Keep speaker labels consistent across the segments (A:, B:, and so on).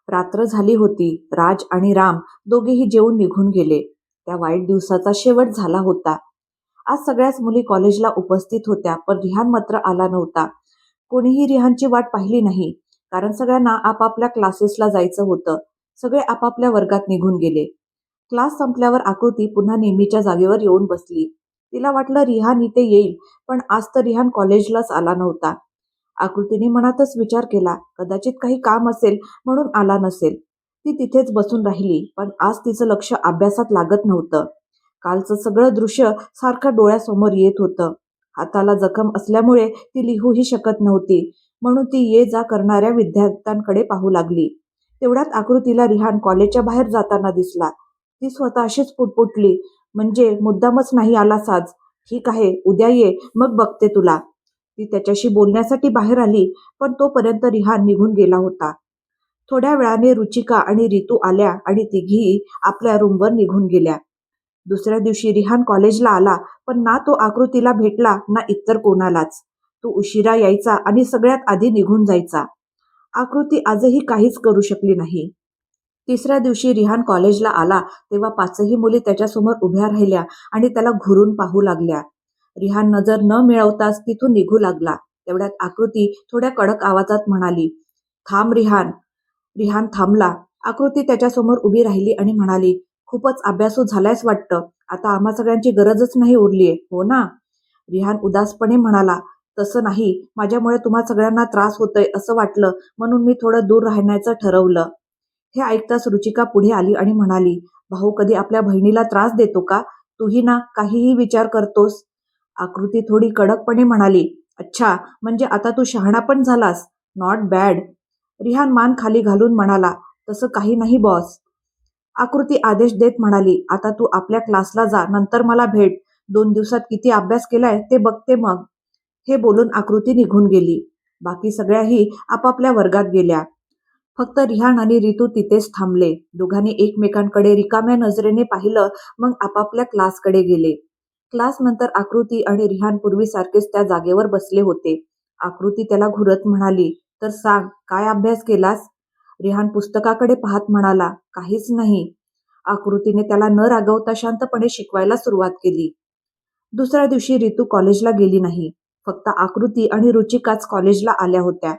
A: रात्र झाली होती. राज आणि राम दोघेही जेवून निघून गेले. त्या वाईट दिवसाचा शेवट झाला होता. आज सगळ्याच मुली कॉलेजला उपस्थित होत्या, पण रिहान मात्र आला नव्हता. कोणीही रिहानची वाट पाहिली नाही, कारण सगळ्यांना आपापल्या क्लासेसला जायचं होतं. सगळे आपापल्या वर्गात निघून गेले. क्लास संपल्यावर आकृती पुन्हा नेहमीच्या जागेवर येऊन बसली. तिला वाटलं रिहान इथे येईल, पण आज तर रिहान कॉलेजलाच आला नव्हता. आकृतीने मनातच विचार केला, कदाचित काही काम असेल म्हणून आला नसेल. ती तिथेच बसून राहिली, पण आज तिचं लक्ष अभ्यासात लागत नव्हतं. कालचं सगळं दृश्य सारखं डोळ्यासमोर येत होतं. हाताला जखम असल्यामुळे ती लिहूही शकत नव्हती, म्हणून ती ये जा करणाऱ्या विद्यार्थ्यांकडे पाहू लागली. तेवढ्यात आकृतीला रिहान कॉलेजच्या बाहेर जाताना दिसला. ती स्वतःशीच पुटपुटली, म्हणजे मुद्दामच नाही आलास आज? ठीक आहे, उद्या ये, मग बघते तुला. ती त्याच्याशी बोलण्यासाठी बाहेर आली, पण तोपर्यंत रिहान निघून गेला होता. थोड्या वेळाने रुचिका आणि रितू आल्या आणि तिघीही आपल्या रूमवर निघून गेल्या. दुसऱ्या दिवशी रिहान कॉलेजला आला, पण ना तो आकृतीला भेटला ना इतर कोणालाच. तो उशिरा यायचा आणि सगळ्यात आधी निघून जायचा. आकृती आजही काहीच करू शकली नाही. तिसऱ्या दिवशी रिहान कॉलेजला आला तेव्हा पाचही मुली त्याच्यासमोर उभ्या राहिल्या आणि त्याला घुरून पाहू लागल्या. रिहान नजर न मिळवताच तिथून निघू लागला. तेवढ्यात आकृती थोड्या कडक आवाजात म्हणाली, थांब रिहान. रिहान थांबला. आकृती त्याच्यासमोर उभी राहिली आणि म्हणाली, खूपच अभ्यासू झालायस वाटतं. आता आम्हा सगळ्यांची गरजच नाही उरलीये, हो ना? रिहान उदासपणे म्हणाला, तसं नाही, माझ्यामुळे तुम्हा सगळ्यांना त्रास होतोय असं वाटलं, म्हणून मी थोडं दूर राहण्याचं ठरवलं. हे ऐकताच रुचिका पुढे आली आणि म्हणाली, भाऊ कधी आपल्या बहिणीला त्रास देतो का? तूही ना काहीही विचार करतोस. आकृती थोडी कडकपणे म्हणाली, अच्छा, म्हणजे आता तू शहाणा पण झालास. Not bad. रिहान मान खाली घालून म्हणाला, तसं काही नाही बॉस. आकृती आदेश देत म्हणाली, आता तू आपल्या क्लासला जा, नंतर मला भेट. 2 दिवसात किती अभ्यास केलाय ते बघते मग. हे बोलून आकृती निघून गेली. बाकी सगळ्याही आपापल्या वर्गात गेल्या. फक्त रिहान आणि रितू तिथेच थांबले. दोघांनी एकमेकांकडे रिकाम्या नजरेने पाहिलं, मग आपापल्या क्लासकडे गेले. क्लास नंतर आकृती आणि रिहान पूर्वीसारखेच त्या जागेवर बसले होते. आकृती त्याला घुरत म्हणाली, तर सांग, काय अभ्यास केलास? रिहान पुस्तकाकडे पाहत म्हणाला, काहीच नाही. आकृतीने त्याला न रागवता शांतपणे शिकवायला सुरुवात केली. दुसऱ्या दिवशी रितू कॉलेजला गेली नाही. फक्त आकृती आणि रुचिकाच कॉलेजला आल्या होत्या.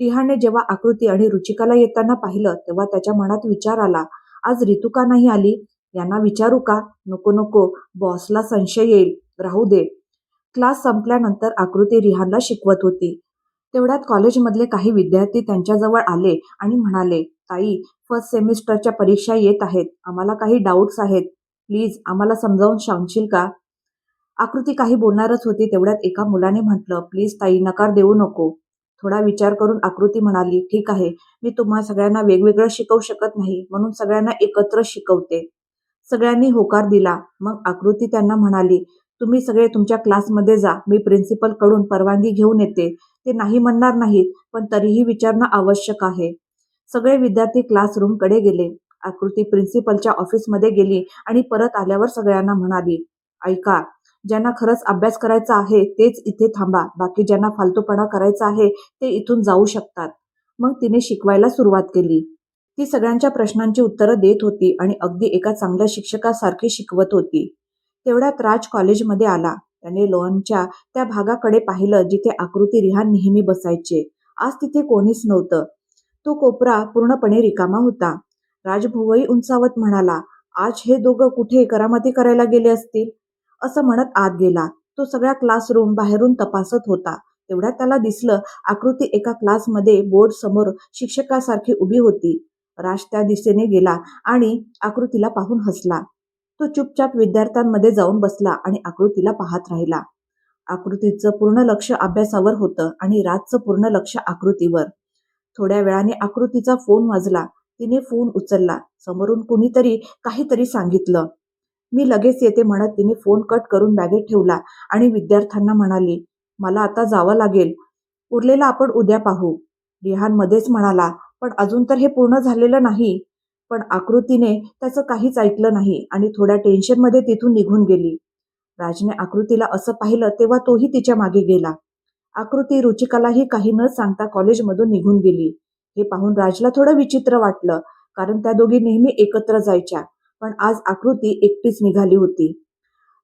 A: रिहानने जेव्हा आकृती आणि रुचिकाला येताना पाहिलं तेव्हा त्याच्या मनात विचार आला, आज रितू का नाही आली? यांना विचारू का? नको नको, बॉसला संशय येईल, राहू दे. क्लास संपल्यानंतर आकृती रिहानला शिकवत होती. तेवढ्यात कॉलेजमधले काही विद्यार्थी त्यांच्याजवळ आले आणि म्हणाले, ताई, फर्स्ट सेमिस्टरच्या परीक्षा येत आहेत, आम्हाला काही डाऊट्स आहेत, प्लीज आम्हाला समजावून सांगशील का? आकृती काही बोलणारच होती तेवढ्यात एका मुलाने म्हटलं, प्लीज ताई, नकार देऊ नको. थोडा विचार करून आकृती म्हणाली, ठीक आहे, मी तुम्हा सगळ्यांना वेगवेगळं शिकवू शकत नाही, म्हणून सगळ्यांना एकत्र शिकवते. सगळ्यांनी होकार दिला. मग आकृती त्यांना म्हणाली, तुम्ही सगळे तुमच्या क्लासमध्ये जा, मी प्रिन्सिपल कडून परवानगी घेऊन येते. ते नाही म्हणणार नाहीत, पण तरीही विचारणं आवश्यक आहे. सगळे विद्यार्थी क्लासरूमकडे गेले. आकृती प्रिन्सिपलच्या ऑफिसमध्ये गेली आणि परत आल्यावर सगळ्यांना म्हणाली, ऐका, ज्यांना खरंच अभ्यास करायचा आहे तेच इथे थांबा, बाकी ज्यांना फालतूपणा करायचा आहे ते इथून जाऊ शकतात. मग तिने शिकवायला सुरुवात केली. ती सगळ्यांच्या प्रश्नांची उत्तरं देत होती आणि अगदी एका चांगल्या शिक्षकासारखी शिकवत होती. तेवढ्यात राज कॉलेजमध्ये आला. त्याने लॉनच्या त्या भागाकडे पाहिलं जिथे आकृती रिहान नेहमी बसायचे. आज तिथे कोणीच नव्हतं. तो कोपरा पूर्णपणे रिकामा होता. राज भुवई उंचावत म्हणाला, आज हे दोघं कुठे करामती करायला गेले असतील? असं म्हणत आत गेला. तो सगळ्या क्लासरूम बाहेरून तपासत होता. तेवढ्यात त्याला दिसलं, आकृती एका क्लासमध्ये बोर्ड समोर शिक्षकासारखी उभी होती. राज त्या दिशेने गेला आणि आकृतीला पाहून हसला. तो चुपचाप विद्यार्थ्यांमध्ये जाऊन बसला आणि आकृतीला पाहत राहिला. आकृतीचं पूर्ण लक्ष अभ्यासावर होतं आणि राजचं पूर्ण लक्ष आकृतीवर. थोड्या वेळाने आकृतीचा फोन वाजला. तिने फोन उचलला. समोरून कुणीतरी काहीतरी सांगितलं. मी लगेच येते म्हणत तिने फोन कट करून बॅगेत ठेवला आणि विद्यार्थ्यांना म्हणाली, मला आता जावं लागेल, उरलेलं आपण उद्या पाहू. रिहान मध्येच म्हणाला, पण अजून तर हे पूर्ण झालेलं नाही. पण आकृतीने त्याचं काहीच ऐकलं नाही आणि थोड्या टेन्शनमध्ये तिथून निघून गेली. राजने आकृतीला असं पाहिलं तेव्हा तोही तिच्या मागे गेला. आकृती रुचिकालाही काही न सांगता कॉलेजमधून निघून गेली. हे पाहून राजला थोडं विचित्र वाटलं, कारण त्या दोघी नेहमी एकत्र जायच्या. पण आज आकृती एकटीच निघाली होती.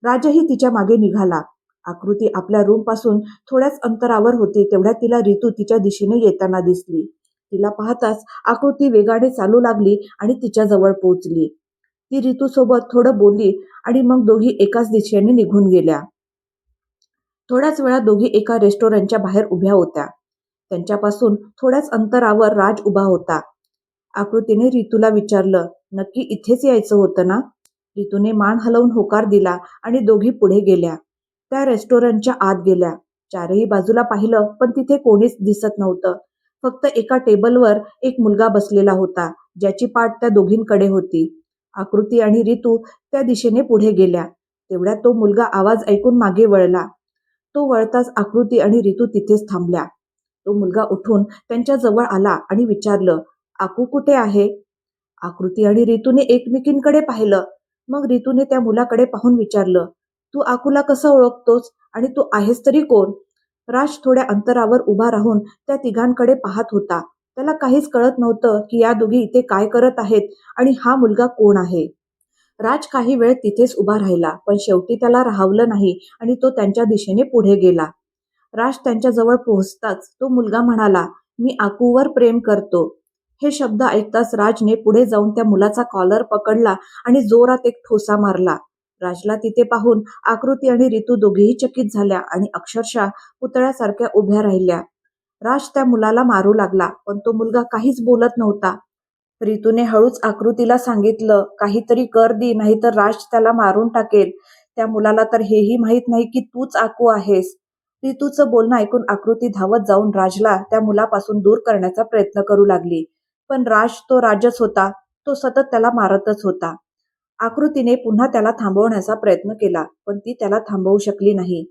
A: राजही तिच्या मागे निघाला. आकृती आपल्या रूम पासून थोड्याच अंतरावर होती, तेवढ्यात तिला रितू तिच्या दिशेने येताना दिसली. तिला पाहताच आकृती वेगाने चालू लागली आणि तिच्या जवळ पोहोचली. ती रितू सोबत थोडं बोलली आणि मग दोघी एकाच दिशेने निघून गेल्या. थोड्याच वेळात दोघी एका रेस्टॉरंटच्या बाहेर उभ्या होत्या. त्यांच्यापासून थोड्याच अंतरावर राज उभा होता. आकृतीने रितूला विचारलं, नक्की इथेच यायचं होतं ना? रितूने मान हलवून होकार दिला आणि दोघी पुढे गेल्या. त्या रेस्टॉरंटच्या आत गेल्या. चारही बाजूला पाहिलं, पण तिथे कोणीच दिसत नव्हतं. फक्त एका टेबलवर एक मुलगा बसलेला होता, ज्याची पाठ त्या दोघींकडे होती. आकृती आणि रितू त्या दिशेने पुढे गेल्या. तेवढ्यात तो मुलगा आवाज ऐकून मागे वळला. तो वळताच आकृती आणि रितू तिथेच थांबल्या. तो मुलगा उठून त्यांच्या जवळ आला आणि विचारलं, आकू कुठे आहे? आकृती आणि रितूने एकमेकींकडे पाहिलं. मग रितूने त्या मुलाकडे पाहून विचारलं, तू आकूला कसं ओळखतोस आणि तू आहेस तरी कोण? राज थोड्या अंतरावर उभा राहून त्या तिघांकडे पाहत होता. त्याला काहीच कळत नव्हतं की या दोघी इथे काय करत आहेत आणि हा मुलगा कोण आहे. राज काही वेळ तिथेच उभा राहिला, पण शेवटी त्याला राहावलं नाही आणि तो त्यांच्या दिशेने पुढे गेला. राज त्यांच्याजवळ पोहोचताच तो मुलगा म्हणाला, मी आकूवर प्रेम करतो. हे शब्द ऐकताच राजने पुढे जाऊन त्या मुलाचा कॉलर पकडला आणि जोरात एक ठोसा मारला. राजला तिथे पाहून आकृती आणि रितू दोघेही चकित झाल्या आणि अक्षरशः पुतळ्यासारख्या उभ्या राहिल्या. राज त्या मुलाला मारू लागला, पण तो मुलगा काहीच बोलत नव्हता. रितूने हळूच आकृतीला सांगितलं, काहीतरी कर दी, नाहीतर राज त्याला मारून टाकेल. त्या मुलाला तर हेही माहीत नाही की तूच आकू आहेस. रितूचं बोलणं ऐकून आकृती धावत जाऊन राजला त्या मुलापासून दूर करण्याचा प्रयत्न करू लागली. पण राज तो राजच होता. तो सतत त्याला मारतच होता. आकृतीने पुन्हा त्याला थांबवण्याचा प्रयत्न केला, पण ती त्याला थांबवू शकली नाही.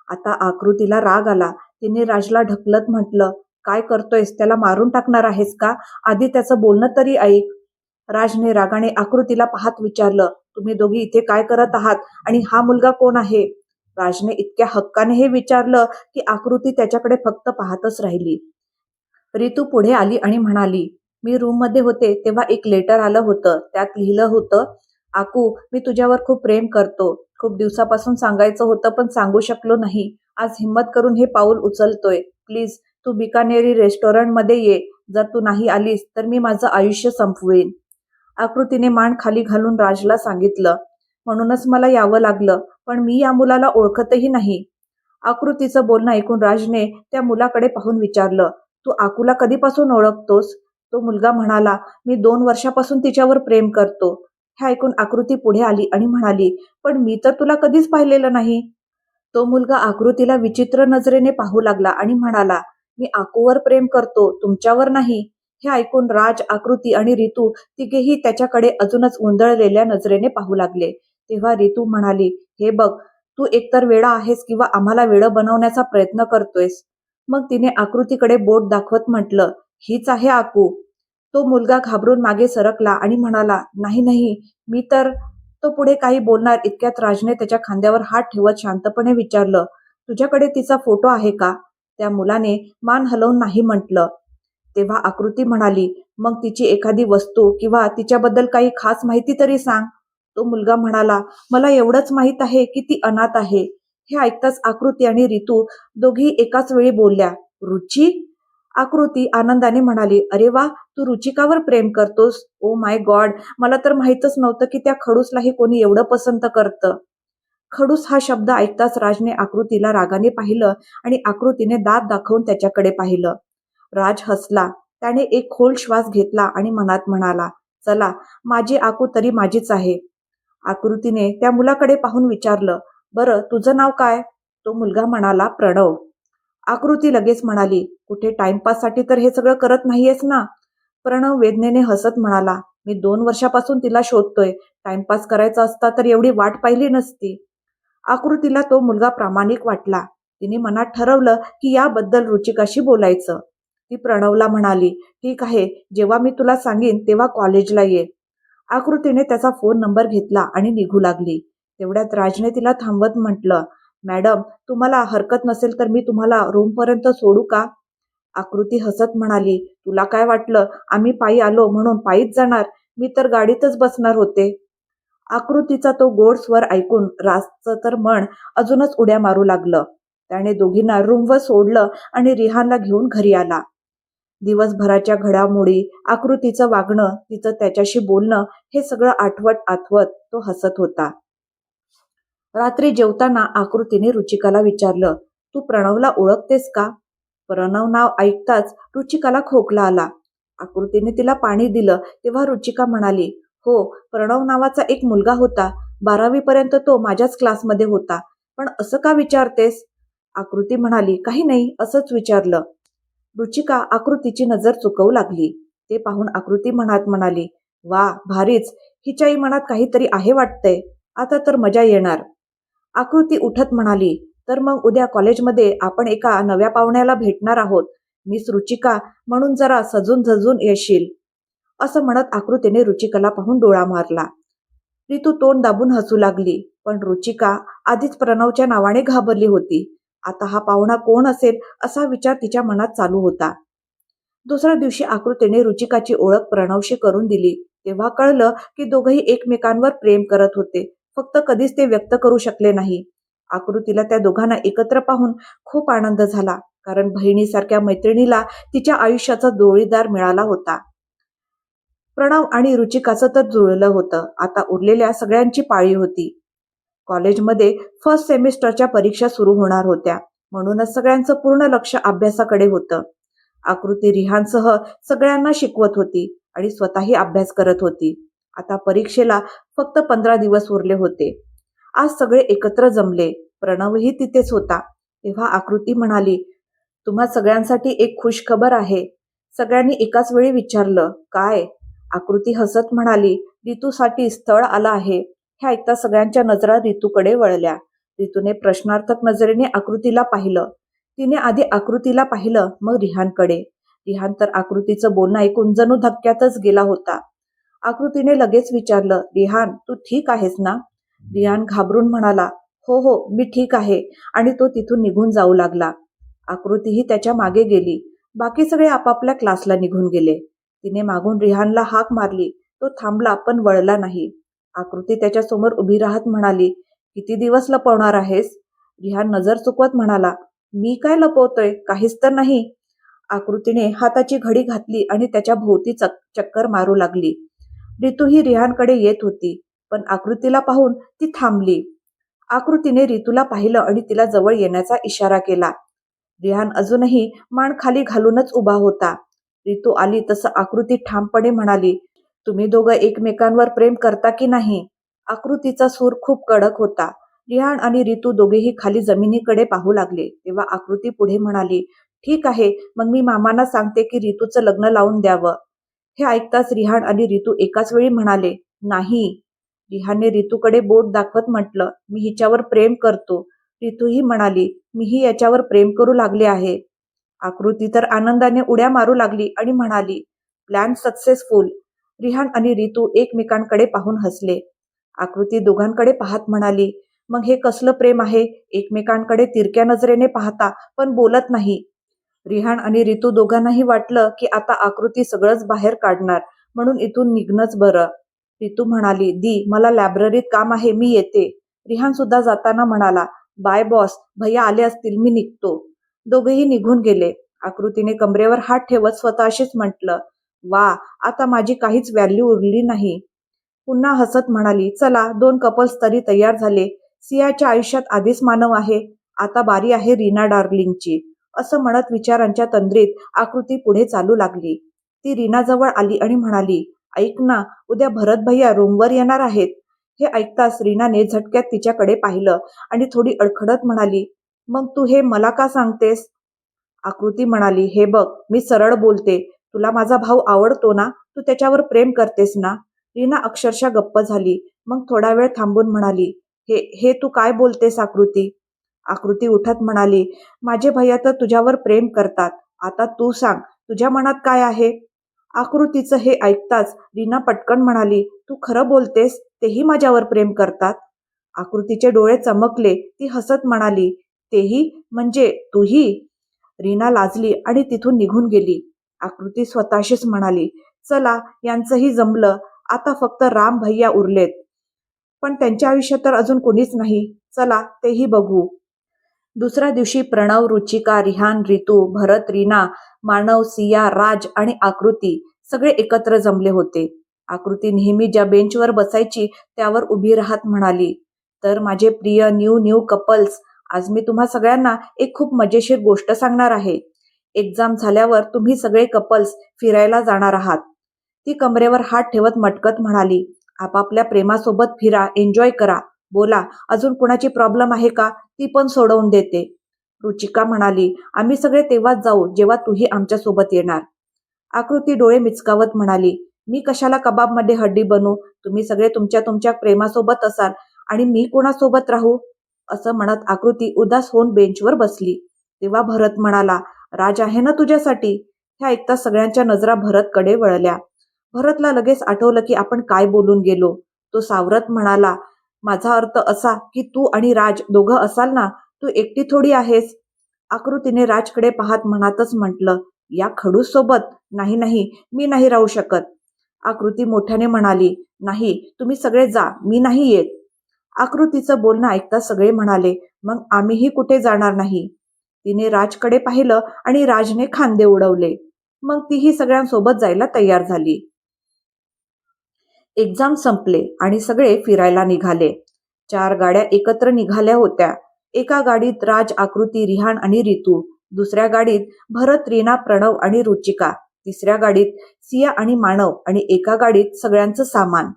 A: आता आकृतीला राग आला. तिने राजला ढकलत म्हटलं, काय करतोयस? त्याला मारून टाकणार आहेस का? आधी त्याचं बोलणं तरी ऐक. राजने रागाने आकृतीला पाहत विचारलं, तुम्ही दोघी इथे काय करत आहात आणि हा मुलगा कोण आहे? राजने इतक्या हक्काने हे विचारलं की आकृती त्याच्याकडे फक्त पाहतच राहिली. रितू पुढे आली आणि म्हणाली, मी रूममध्ये होते तेव्हा एक लेटर आलं होतं. त्यात लिहिलं होतं, आकू, मी तुझ्यावर खूप प्रेम करतो. खूप दिवसापासून सांगायचं होतं पण सांगू शकलो नाही. आज हिम्मत करून हे पाऊल उचलतोय. प्लीज तू बिकानेरी रेस्टॉरंटमध्ये ये. जर तू नाही आलीस तर मी माझं आयुष्य संपवेन. आकृतीने मान खाली घालून राजला सांगितलं, म्हणूनच मला यावं लागलं, पण मी या मुलाला ओळखतही नाही. आकृतीचं बोलणं ऐकून राजने त्या मुलाकडे पाहून विचारलं, तू आकूला कधीपासून ओळखतोस? तो मुलगा म्हणाला, मी 2 वर्षापासून तिच्यावर प्रेम करतो. हे ऐकून आकृती पुढे आली आणि म्हणाली, पण मी तर तुला कधीच पाहिलेलं नाही. तो मुलगा आकृतीला विचित्र नजरेने पाहू लागला आणि म्हणाला, मी आकूवर प्रेम करतो, तुमच्यावर नाही. हे ऐकून राज, आकृती आणि रितू तिघेही त्याच्याकडे अजूनच गोंधळलेल्या नजरेने पाहू लागले. तेव्हा रितू म्हणाली, हे बघ, तू एकतर वेडा आहेस किंवा आम्हाला वेडं बनवण्याचा प्रयत्न करतोयस. मग तिने आकृतीकडे बोट दाखवत म्हटलं, हीच आहे आकू. तो मुलगा घाबरून मागे सरकला आणि म्हणाला, नाही नाही, मी तर. तो पुढे काही बोलणार इतक्यात राजने त्याच्या खांद्यावर हात ठेवत शांतपणे विचारलं, तुझ्याकडे तिचा फोटो आहे का? त्या मुलाने मान हलवून नाही म्हटलं. तेव्हा आकृती म्हणाली, मग तिची एखादी वस्तू किंवा तिच्याबद्दल काही खास माहिती तरी सांग. तो मुलगा म्हणाला, मला एवढंच माहीत आहे की ती अनाथ आहे. हे ऐकताच आकृती आणि रितू दोघी एकाच वेळी बोलल्या, रुची? आकृती आनंदाने म्हणाली, अरे वा, तू रुचिकावर प्रेम करतोस? ओ माय गॉड, मला तर माहीतच नव्हतं की त्या खडूसलाही कोणी एवढं पसंत करतं. खडूस हा शब्द ऐकताच राजने आकृतीला रागाने पाहिलं आणि आकृतीने दात दाखवून त्याच्याकडे पाहिलं. राज हसला. त्याने एक खोल श्वास घेतला आणि मनात म्हणाला, चला, माझी आकू तरी माझीच आहे. आकृतीने त्या मुलाकडे पाहून विचारलं, बरं, तुझं नाव काय? तो मुलगा म्हणाला, प्रणव. आकृती लगेच म्हणाली, कुठे टाइमपाससाठी तर हे सगळं करत नाहीयेस ना? प्रणव वेदनेने हसत म्हणाला, मी 2 वर्षापासून तिला शोधतोय. टाइमपास करायचा असता तर एवढी वाट पाहिली नसती. आकृतीला तो मुलगा प्रामाणिक वाटला. तिने मनात ठरवलं की याबद्दल रुचिकाशी बोलायचं. ती प्रणवला म्हणाली, ठीक आहे, जेव्हा मी तुला सांगेन तेव्हा कॉलेजला ये. आकृतीने त्याचा फोन नंबर घेतला आणि निघू लागली. तेवढ्यात राजने तिला थांबवत म्हटलं, मॅडम, तुम्हाला हरकत नसेल तर मी तुम्हाला रूमपर्यंत सोडू का? आकृती हसत म्हणाली, तुला काय वाटलं आम्ही पायी आलो म्हणून पायीच जाणार? मी तर गाडीतच बसणार होते. आकृतीचा तो गोड स्वर ऐकून राजचं तर मन अजूनच उड्या मारू लागलं. त्याने दोघींना रूमवर सोडलं आणि रिहानला घेऊन घरी आला. दिवसभराच्या घडामोडी, आकृतीचं वागणं, तिचं त्याच्याशी बोलणं, हे सगळं आठवत आठवत तो हसत होता. रात्री जेवताना आकृतीने रुचिकाला विचारलं, तू प्रणवला ओळखतेस का? प्रणव नाव ऐकताच रुचिकाला खोकला आला. आकृतीने तिला पाणी दिलं तेव्हा रुचिका म्हणाली, हो, प्रणव नावाचा एक मुलगा होता. 12वी पर्यंत तो माझ्याच क्लासमध्ये होता. पण असं का विचारतेस? आकृती म्हणाली, काही नाही, असंच विचारलं. रुचिका आकृतीची नजर चुकवू लागली. ते पाहून आकृती मनात म्हणाली, वा, भारीच, हिच्याही मनात काहीतरी आहे वाटतंय. आता तर मजा येणार. आकृती उठत म्हणाली, तर मग उद्या कॉलेजमध्ये आपण एका नव्या पाहुण्याला भेटणार आहोत. मिस रुचिका, म्हणून जरा सजून झजून येशील. असं म्हणत आकृतीने रुचिकाला पाहून डोळा मारला. रितू तोंड दाबून हसू लागली. पण रुचिका आधीच प्रणवच्या नावाने घाबरली होती. आता हा पाहुणा कोण असेल असा विचार तिच्या मनात चालू होता. दुसऱ्या दिवशी आकृतीने रुचिकाची ओळख प्रणवशी करून दिली. तेव्हा कळलं की दोघंही एकमेकांवर प्रेम करत होते. फक्त कधीच ते व्यक्त करू शकले नाही. आकृतीला त्या दोघांना एकत्र पाहून खूप आनंद झाला. कारण बहिणीसारख्या मैत्रिणीला तिच्या आयुष्याचा जोडीदार मिळाला होता. प्रणव आणि रुचिकाचं तर जुळलं होतं. आता उरलेल्या सगळ्यांची पाळी होती. कॉलेजमध्ये फर्स्ट सेमिस्टरच्या परीक्षा सुरू होणार होत्या. म्हणूनच सगळ्यांचं पूर्ण लक्ष अभ्यासाकडे होतं. आकृती रिहानसह सगळ्यांना शिकवत होती आणि स्वतःही अभ्यास करत होती. आता परीक्षेला फक्त 15 दिवस उरले होते. आज सगळे एकत्र जमले. प्रणवही तिथेच होता. तेव्हा आकृती म्हणाली, तुम्हा सगळ्यांसाठी एक खुशखबर आहे. सगळ्यांनी एकाच वेळी विचारलं, काय? आकृती हसत म्हणाली, रितूसाठी स्थळ आलं आहे. हे ऐकता सगळ्यांच्या नजरा रितूकडे वळल्या. रितूने प्रश्नार्थक नजरेने आकृतीला पाहिलं. तिने आधी आकृतीला पाहिलं, मग रिहानकडे. रिहान तर आकृतीचं बोलणं ऐकून जणू धक्क्यातच गेला होता. आकृतीने लगेच विचारलं, रिहान, तू ठीक आहेस ना? रिहान घाबरून म्हणाला, हो हो, मी ठीक आहे. आणि तो तिथून निघून जाऊ लागला. आकृतीही त्याच्या मागे गेली. बाकी सगळे आपापल्या क्लासला निघून गेले. तिने मागून रिहानला हाक मारली. तो थांबला पण वळला नाही. आकृती त्याच्या समोर उभी राहत म्हणाली, किती दिवस लपवणार आहेस? रिहान नजर चुकवत म्हणाला, मी काय लपवतोय? काहीच तर नाही. आकृतीने हाताची घडी घातली आणि त्याच्या भोवती चक्कर मारू लागली. रितूही रिहानकडे येत होती. पण आकृतीला पाहून ती थांबली. आकृतीने रितूला पाहिलं आणि तिला जवळ येण्याचा इशारा केला. रिहान अजूनही मान खाली घालूनच उभा होता. रितू आली तसं आकृती ठामपणे म्हणाली, तुम्ही दोघं एकमेकांवर प्रेम करता की नाही? आकृतीचा सूर खूप कडक होता. रिहान आणि रितू दोघेही खाली जमिनीकडे पाहू लागले. तेव्हा आकृती पुढे म्हणाली, ठीक आहे, मग मी मामांना सांगते की रितूचं लग्न लावून द्यावं. हे ऐकताच रिहान आणि रितू एकाच वेळी म्हणाले, नाही. रिहानने रितूकडे बोट दाखवत म्हटलं, मी हिच्यावर प्रेम करतो. रितूही म्हणाली, मीही याच्यावर प्रेम करू लागले आहे. आकृती तर आनंदाने उड्या मारू लागली आणि म्हणाली, प्लॅन सक्सेसफुल. रिहान आणि रितू एकमेकांकडे पाहून हसले. आकृती दोघांकडे पाहत म्हणाली, मग हे कसलं प्रेम आहे? एकमेकांकडे तिरक्या नजरेने पाहता पण बोलत नाही. रिहान आणि रितू दोघांनाही वाटलं की आता आकृती सगळंच बाहेर काढणार, म्हणून इथून निघणंच बरं. रितू म्हणाली, दी, मला लायब्ररीत काम आहे, मी येते. रिहान सुद्धा जाताना म्हणाला, बाय बॉस, भैया आले असतील, मी निघतो. दोघेही निघून गेले. आकृतीने कमरेवर हात ठेवत स्वतःशीच म्हटलं, वा, आता माझी काहीच व्हॅल्यू उरली नाही. पुन्हा हसत म्हणाली, चला, 2 कपल्स तरी तयार झाले. सियाच्या आयुष्यात आधीच मानव आहे. आता बारी आहे रीना डार्लिंगची. असं म्हणत विचारांच्या तंद्रीत आकृती पुढे चालू लागली. ती रीनाजवळ आली आणि म्हणाली, ऐक ना, उद्या भरत भैया रूमवर येणार आहेत. हे ऐकताच रीनाने झटक्यात तिच्याकडे पाहिलं आणि थोडी अडखडत म्हणाली, मग तू हे मला का सांगतेस? आकृती म्हणाली, हे बघ, मी सरळ बोलते. तुला माझा भाऊ आवडतो ना? तू त्याच्यावर प्रेम करतेस ना? रीना अक्षरशः गप्प झाली. मग थोडा वेळ थांबून म्हणाली, हे हे तू काय बोलतेस आकृती? आकृती उठत म्हणाली, माझे भैया तर तुझ्यावर प्रेम करतात. आता तू सांग, तुझ्या मनात काय आहे? आकृतीचं हे ऐकताच रीना पटकन म्हणाली, तू खरं बोलतेस? तेही माझ्यावर प्रेम करतात? आकृतीचे डोळे चमकले. ती हसत म्हणाली, तेही म्हणजे तूही? रीना लाजली आणि तिथून निघून गेली. आकृती स्वतःशीच म्हणाली, चला यांचंही जमलं, आता फक्त राम भैया उरलेत. पण त्यांच्या आयुष्यात तर अजून कोणीच नाही. चला तेही बघू. दुसऱ्या दिवशी प्रणव, रुचिका, रिहान, रितू, भरत, रीना, मानव, सिया, राज आणि आकृती सगळे एकत्र जमले होते. आकृती नेहमी ज्या बेंचवर बसायची त्यावर उभी राहत म्हणाली, तर माझे प्रिय न्यू न्यू कपल्स, आज मी तुम्हा सगळ्यांना एक खूप मजेशीर गोष्ट सांगणार आहे. एक्झाम झाल्यावर तुम्ही सगळे कपल्स फिरायला जाणार आहात. ती कमरेवर हात ठेवत मटकत म्हणाली, आपापल्या प्रेमासोबत फिरा, एन्जॉय करा. बोला, अजून कुणाची प्रॉब्लेम आहे का? ती पण सोडवून देते. रुचिका म्हणाली, आम्ही सगळे तेव्हाच जाऊ जेव्हा तूही आमच्या सोबत येणार. आकृती डोळे मिचकावत म्हणाली, मी कशाला कबाबमध्ये हड्डी बनू? तुम्ही सगळे तुमच्या तुमच्या प्रेमासोबत असाल आणि मी कोणासोबत राहू? असं म्हणत आकृती उदास होऊन बेंचवर बसली. तेव्हा भरत म्हणाला, राज आहे ना तुझ्यासाठी. ह्या ऐकता सगळ्यांच्या नजरा भरतकडे वळल्या. भरतला लगेच आठवलं की आपण काय बोलून गेलो. तो सावरत म्हणाला, माझा अर्थ असा की तू आणि राज दोघं असाल ना, तू एकटी थोडी आहेस. आकृतीने राजकडे पाहत मनातच म्हटलं, या खडूस सोबत नाही नाही, मी नाही राहू शकत. आकृती मोठ्याने म्हणाली, नाही तुम्ही सगळे जा, मी नाही येत. आकृतीचं बोलणं ऐकता सगळे म्हणाले, मग आम्हीही कुठे जाणार नाही. तिने राजकडे पाहिलं आणि राजने खांदे उडवले. मग तीही सगळ्यांसोबत जायला तयार झाली. एक्झाम संपले आणि सगळे फिरायला निघाले. 4 गाड्या एकत्र निघाल्या होत्या. एका गाडीत राज, आकृती, रिहान आणि रितू, दुसऱ्या गाडीत भरत, रीना, प्रणव आणि रुचिका, तिसऱ्या गाडीत सिया आणि मानव आणि एका गाडीत सगळ्यांचं सामान.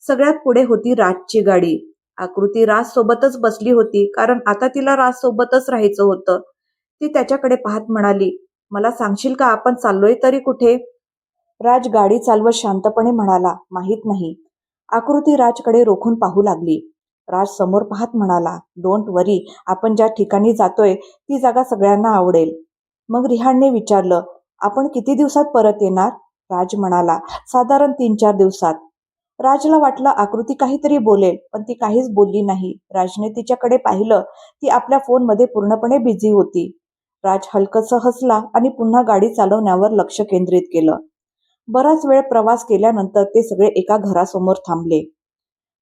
A: सगळ्यात पुढे होती राजची गाडी. आकृती राज सोबतच बसली होती, कारण आता तिला राज सोबतच राहायचं होतं. ती त्याच्याकडे पाहत म्हणाली, मला सांगशील का आपण चाललोय तरी कुठे? राज गाडी चालवत शांतपणे म्हणाला, माहीत नाही. आकृती राजकडे रोखून पाहू लागली. राज समोर पाहत म्हणाला, डोंट वरी, आपण ज्या ठिकाणी जातोय ती जागा सगळ्यांना आवडेल. मग रिहानने विचारलं, आपण किती दिवसात परत येणार? राज म्हणाला, साधारण 3-4 दिवसात. राजला वाटलं आकृती काहीतरी बोलेल, पण ती काहीच बोलली नाही. राजने तिच्याकडे पाहिलं. ती आपल्या फोनमध्ये पूर्णपणे बिझी होती. राज हलकसं हसला आणि पुन्हा गाडी चालवण्यावर लक्ष केंद्रित केलं. बराच वेळ प्रवास केल्यानंतर ते सगळे एका घरासमोर थांबले.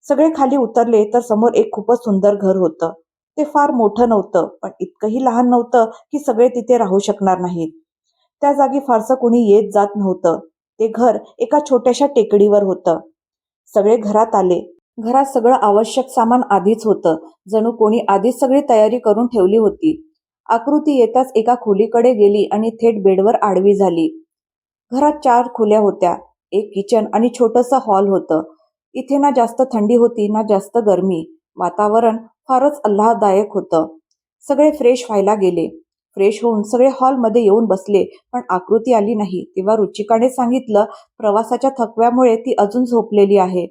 A: सगळे खाली उतरले तर समोर एक खूपच सुंदर घर होतं. ते फार मोठं नव्हतं, पण इतकंही लहान नव्हतं की सगळे तिथे राहू शकणार नाहीत. त्या जागी फारसं कोणी येत जात नव्हतं. ते घर एका छोट्याशा टेकडीवर होतं. सगळे घरात आले. घरात सगळं आवश्यक सामान आधीच होतं. जणू कोणी आधीच सगळी तयारी करून ठेवली होती. आकृती येताच एका खोलीकडे गेली आणि थेट बेडवर आडवी झाली. घरात 4 खोल्या होत्या. एक किचन आणि छोटंसं हॉल होतं. इथे ना जास्त थंडी होती ना जास्त गरमी. वातावरण फारच आल्हाददायक होतं. सगळे फ्रेश व्हायला गेले. फ्रेश होऊन सगळे हॉलमध्ये येऊन बसले, पण आकृती आली नाही. तेव्हा रुचिकाने सांगितलं, प्रवासाच्या थकव्यामुळे ती अजून झोपलेली आहे,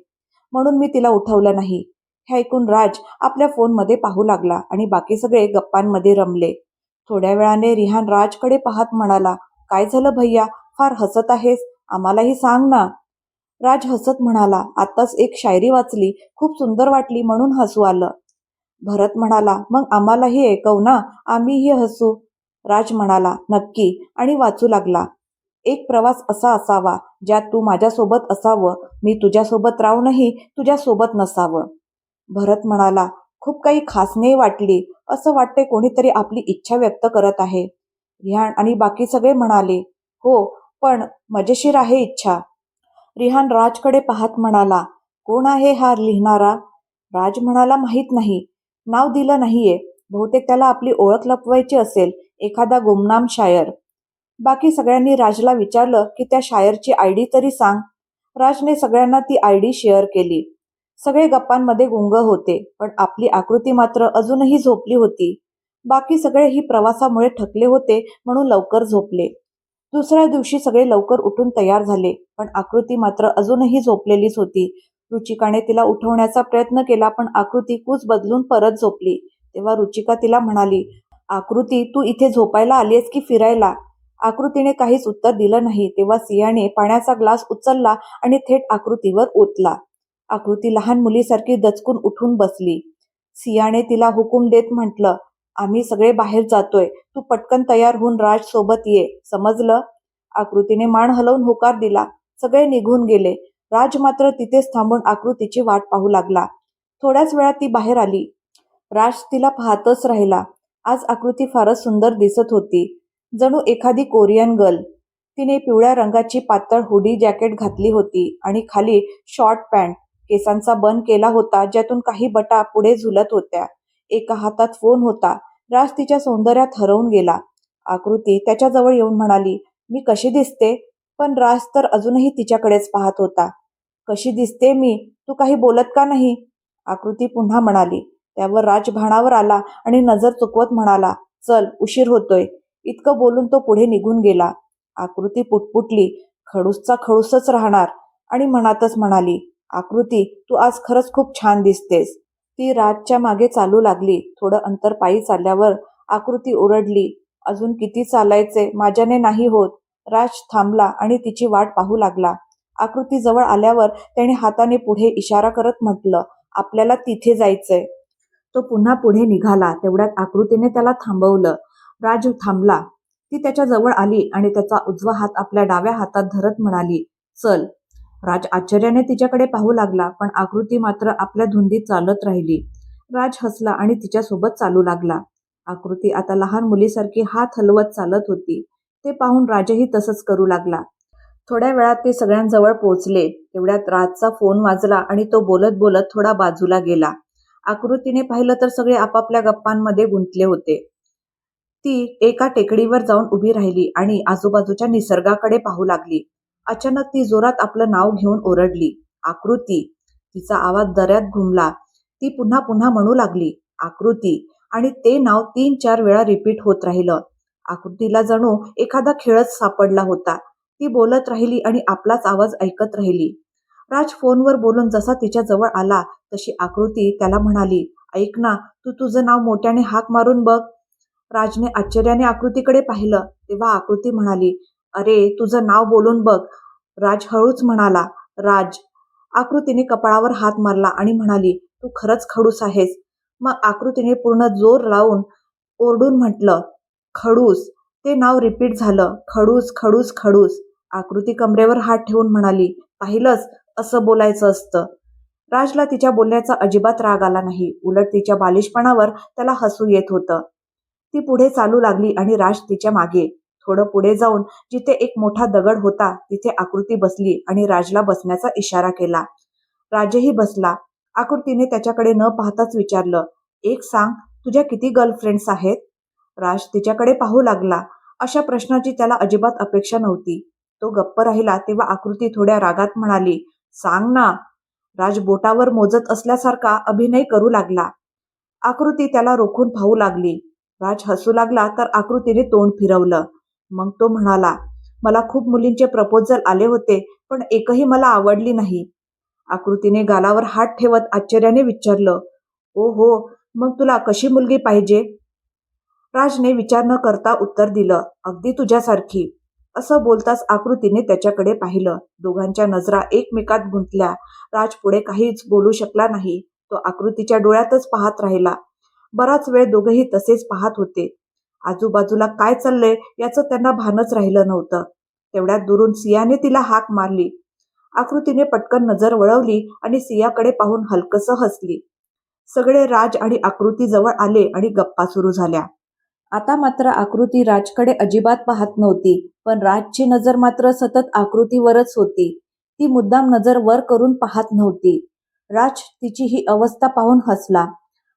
A: म्हणून मी तिला उठवलं नाही. हे ऐकून राज आपल्या फोनमध्ये पाहू लागला आणि बाकी सगळे गप्पांमध्ये रमले. थोड्या वेळाने रिहान राजकडे पाहत म्हणाला, काय झालं भैया, फार हसत आहेस? आम्हालाही सांग ना. राज हसत म्हणाला, आत्ताच एक शायरी वाचली, खूप सुंदर वाटली म्हणून हसू आलं. भरत म्हणाला, मग आम्हालाही ऐकव ना, आम्हीही हसू. राज म्हणाला, नक्की, आणि वाचू लागला. एक प्रवास असा असावा ज्यात तू माझ्यासोबत असावं, मी तुझ्यासोबत राहूनही तुझ्यासोबत नसावं. भरत म्हणाला, खूप काही खास नाही वाटली, असं वाटते कोणीतरी आपली इच्छा व्यक्त करत आहे. रिहान आणि बाकी सगळे म्हणाले, हो, पण मजेशीर आहे इच्छा. रिहान राजकडे पाहत म्हणाला, कोण आहे हा लिहिणारा? राज म्हणाला, माहीत नाही, नाव दिलं नाहीये, बहुतेक त्याला आपली ओळख लपवायची असेल, एखादा गुमनाम शायर. बाकी सगळ्यांनी राजला विचारलं की त्या शायरची आयडी तरी सांग. राजने सगळ्यांना ती आयडी शेअर केली. सगळे गप्पांमध्ये गुंग होते, पण आपली आकृती मात्र अजूनही झोपली होती. बाकी सगळे ही प्रवासामुळे थकले होते म्हणून लवकर झोपले. दुसऱ्या दिवशी सगळे लवकर उठून तयार झाले, पण आकृती मात्र अजूनही झोपलेलीच होती. रुचिकाने तिला उठवण्याचा प्रयत्न केला, पण आकृती कूच बदलून परत झोपली. तेव्हा रुचिका तिला म्हणाली, आकृती, तू इथे झोपायला आलीयस की फिरायला? आकृतीने काहीच उत्तर दिलं नाही. तेव्हा सियाने पाण्याचा ग्लास उचलला आणि थेट आकृतीवर ओतला. आकृती लहान मुलीसारखी दचकून उठून बसली. सियाने तिला हुकूम देत म्हटलं, आम्ही सगळे बाहेर जातोय, तू पटकन तयार होऊन राज सोबत ये, समजलं? आकृतीने मान हलवून होकार दिला. सगळे निघून गेले. राज मात्र तिथेच थांबून आकृतीची वाट पाहू लागला. थोड्याच वेळात ती बाहेर आली. राज तिला पाहतच राहिला. आज आकृती फारच सुंदर दिसत होती, जणू एखादी कोरियन गर्ल. तिने पिवळ्या रंगाची पातळ हुडी जॅकेट घातली होती आणि खाली शॉर्ट पॅन्ट. केसांचा बन केला होता, ज्यातून काही बटा पुढे झुलत होत्या. एका हातात फोन होता. राज तिच्या सौंदर्यात हरवून गेला. आकृती त्याच्याजवळ येऊन म्हणाली, मी कशी दिसते? पण राज तर अजूनही तिच्याकडेच पाहत होता. कशी दिसते मी? तू काही बोलत का नाही? आकृती पुन्हा म्हणाली. त्यावर राज भानावर आला आणि नजर चुकवत म्हणाला, चल, उशीर होतोय. इतकं बोलून तो पुढे निघून गेला. आकृती पुटपुटली, खडूसचा खडूसच राहणार, आणि मनातच म्हणाली, आकृती, तू आज खरंच खूप छान दिसतेस. ती राजच्या मागे चालू लागली. थोडं अंतर पायी चालल्यावर आकृती ओरडली, अजून किती चालायचे? माझ्याने नाही होत. राज थांबला आणि तिची वाट पाहू लागला. आकृती जवळ आल्यावर त्याने हाताने पुढे इशारा करत म्हटलं, आपल्याला तिथे जायचंय. तो पुन्हा पुढे निघाला. तेवढ्यात आकृतीने त्याला थांबवलं. राज थांबला. ती त्याच्या जवळ आली आणि त्याचा उजवा हात आपल्या डाव्या हातात धरत म्हणाली, चल. राज आश्चर्याने तिच्याकडे पाहू लागला, पण आकृती मात्र आपल्या धुंदीत चालत राहिली. राज हसला आणि तिच्यासोबत चालू लागला. आकृती आता लहान मुलीसारखी हात हलवत चालत होती. ते पाहून राजही तसंच करू लागला. थोड्या वेळात ते सगळ्यांजवळ पोहोचले. तेवढ्यात राजचा फोन वाजला आणि तो बोलत बोलत थोडा बाजूला गेला. आकृतीने पाहिलं तर सगळे आपापल्या गप्पांमध्ये गुंतले होते. ती एका टेकडीवर जाऊन उभी राहिली आणि आजूबाजूच्या निसर्गाकडे पाहू लागली. अचानक ती जोरात आपलं नाव घेऊन ओरडली, आकृती. तिचा आवाज दऱ्यात घुमला. ती पुन्हा पुन्हा म्हणू लागली, आकृती, आणि ते नाव 3-4 वेळा रिपीट होत राहिलं. आकृतीला जणू एखादा खेळच सापडला होता. ती बोलत राहिली आणि आपलाच आवाज ऐकत राहिली. राज फोनवर बोलून जसा तिच्या जवळ आला तशी आकृती त्याला म्हणाली, ऐक ना, तू तुझं नाव मोठ्याने हाक मारून बघ. राजने आश्चर्याने आकृतीकडे पाहिलं. तेव्हा आकृती म्हणाली, अरे, तुझं नाव बोलून बघ. राज हळूच म्हणाला, राज. आकृतीने कपाळावर हात मारला आणि म्हणाली, तू खरंच खडूस आहेस. मग आकृतीने पूर्ण जोर लावून ओरडून म्हटलं, खडूस. ते नाव रिपीट झालं, खडूस, खडूस, खडूस. आकृती कमरेवर हात ठेवून म्हणाली, पाहिलंस, असं बोलायचं असतं. राजला तिच्या बोलण्याचा अजिबात राग आला नाही. उलट तिच्या बालिशपणावर त्याला हसू येत होतं. ती पुढे चालू लागली आणि राज तिच्या मागे. थोडं पुढे जाऊन जिथे एक मोठा दगड होता तिथे आकृती बसली आणि राजला बसण्याचा इशारा केला. राजही बसला. आकृतीने त्याच्याकडे न पाहताच विचारलं, एक सांग, तुझ्या किती गर्लफ्रेंड्स आहेत? राज तिच्याकडे पाहू लागला. अशा प्रश्नाची त्याला अजिबात अपेक्षा नव्हती. तो गप्प राहिला. तेव्हा आकृती थोड्या रागात म्हणाली, सांग ना. राज बोटावर मोजत असल्यासारखा अभिनय करू लागला. आकृती त्याला रोखून पाहू लागली. राज हसू लागला तर आकृतीने तोंड फिरवलं. मग तो म्हणाला, मला खूप मुलींचे प्रपोजल आले होते, पण एकही मला आवडली नाही. आकृतीने गालावर हात ठेवत आश्चर्याने विचारलं, ओ हो, मग तुला कशी मुलगी पाहिजे? राजने विचार न करता उत्तर दिलं, अगदी तुझ्यासारखी. असं बोलताच आकृतीने त्याच्याकडे पाहिलं. दोघांच्या नजरा एकमेकात गुंतल्या. राज पुढे काहीच बोलू शकला नाही. तो आकृतीच्या डोळ्यातच पाहत राहिला. बराच वेळ दोघेही तसेच पाहत होते. आजूबाजूला काय चाललंय याचं त्यांना भानच राहिलं नव्हतं. तेवढ्यात दुरून सियाने तिला हाक मारली. आकृतीने पटकन नजर वळवली आणि सियाकडे पाहून हलकसं हसली. सगळे राज आणि आकृती जवळ आले आणि गप्पा सुरू झाल्या. आता मात्र आकृती राजकडे अजिबात पाहत नव्हती, पण राजची नजर मात्र सतत आकृतीवरच होती. ती मुद्दाम नजर वर करून पाहत नव्हती. राज तिची ही अवस्था पाहून हसला.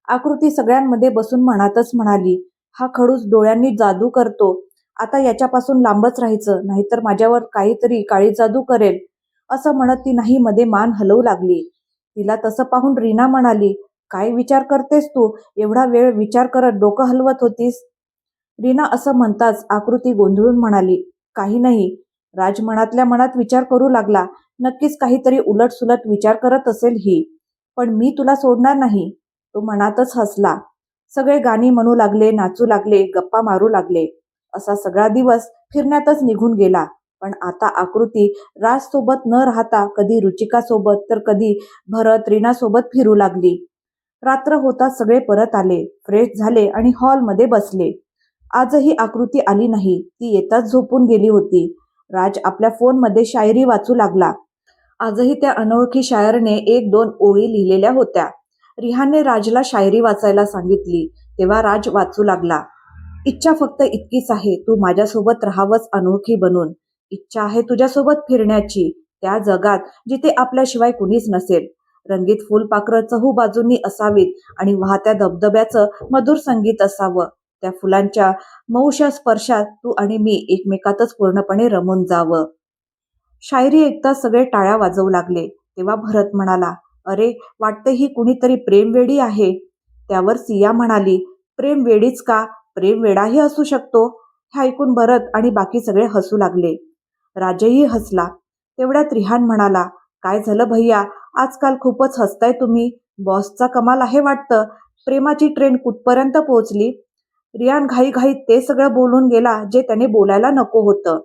A: आकृती सगळ्यांमध्ये बसून मनातच म्हणाली, हा खडूस डोळ्यांनी जादू करतो. आता याच्यापासून लांबच राहायचं, नाहीतर माझ्यावर काहीतरी काळी जादू करेल. असं म्हणत ती नाही मध्ये मान हलवू लागली. तिला तसं पाहून रीना म्हणाली, काय विचार करतेस तू? एवढा वेळ विचार करत डोकं हलवत होतीस? रीना असं म्हणताच आकृती गोंधळून म्हणाली, काही नाही. राज मनातल्या मनात विचार करू लागला. नक्कीच काहीतरी उलटसुलट विचार करत असेल ही. पण मी तुला सोडणार नाही. तो मनातच हसला. सगळे गाणी म्हणू लागले, नाचू लागले, गप्पा मारू लागले. असा सगळा दिवस फिरण्यातच निघून गेला. पण आता आकृती राजसोबत न राहता कधी रुचिकासोबत तर कधी भरत, रीनासोबत फिरू लागली. रात्र होता सगळे परत आले, फ्रेश झाले आणि हॉलमध्ये बसले. आजही आकृती आली नाही. ती येताच झोपून गेली होती. राज आपल्या फोनमध्ये शायरी वाचू लागला. आजही त्या अनोळखी शायरने 1-2 ओळी लिहिलेल्या होत्या. रिहानने राजला शायरी वाचायला सांगितली. तेव्हा राज वाचू लागला. इच्छा फक्त इतकीच आहे, तू माझ्यासोबत राहावंस अनोळखी बनून. इच्छा आहे तुझ्यासोबत फिरण्याची, त्या जगात जिथे आपल्याशिवाय कुणीच नसेल. रंगीत फुलपाखरं चहूबाजूंनी असावीत आणि वाहत्या धबधब्याचं मधुर संगीत असावं. त्या फुलांच्या मऊशा स्पर्शात तू आणि मी एकमेकातच पूर्णपणे रमून जावं. शायरी ऐकता सगळे टाळ्या वाजवू लागले. तेव्हा भरत म्हणाला, अरे, वाटतं ही कुणीतरी प्रेमवेडी आहे. त्यावर सिया म्हणाली, प्रेमवेडीच का, प्रेमवेडाही असू शकतो. हे ऐकून भरत आणि बाकी सगळे हसू लागले. राजही हसला. तेवढ्यात रिहान म्हणाला, काय झालं भैया, आजकाल खूपच हसताय तुम्ही. बॉसचा कमाल आहे वाटतं. प्रेमाची ट्रेन कुठपर्यंत पोहोचली? रिहान घाईघाईत ते सगळं बोलून गेला जे त्याने बोलायला नको होतं.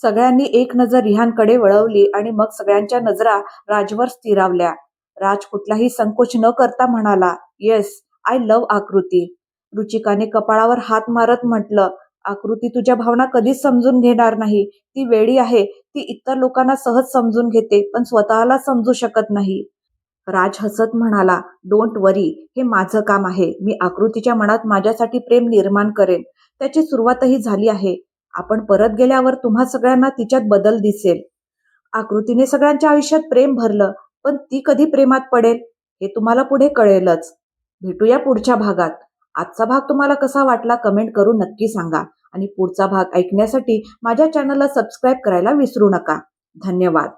A: सगळ्यांनी एक नजर रिहानकडे वळवली आणि मग सगळ्यांच्या नजरा राजवर स्थिरावल्या. राज कुठलाही संकोच न करता म्हणाला, येस, आय लव्ह आकृती. रुचिकाने कपाळावर हात मारत म्हटलं, आकृती तुझ्या भावना कधीच समजून घेणार नाही. ती वेडी आहे. ती इतर लोकांना सहज समजून घेते पण स्वतःला समजू शकत नाही. राज हसत म्हणाला, डोंट वरी, हे माझं काम आहे. मी आकृतीच्या मनात माझ्यासाठी प्रेम निर्माण करेन. त्याची सुरुवातही झाली आहे. आपण परत गेल्यावर तुम्हा सगळ्यांना तिच्यात बदल दिसेल. आकृतीने सगळ्यांच्या आयुष्यात प्रेम भरलं, पण ती कधी प्रेमात पडेल हे तुम्हाला पुढे कळेलच. भेटूया पुढच्या भागात. आजचा भाग तुम्हाला कसा वाटला कमेंट करून नक्की सांगा आणि पुढचा भाग ऐकण्यासाठी माझ्या चॅनलला सबस्क्राईब करायला विसरू नका. धन्यवाद.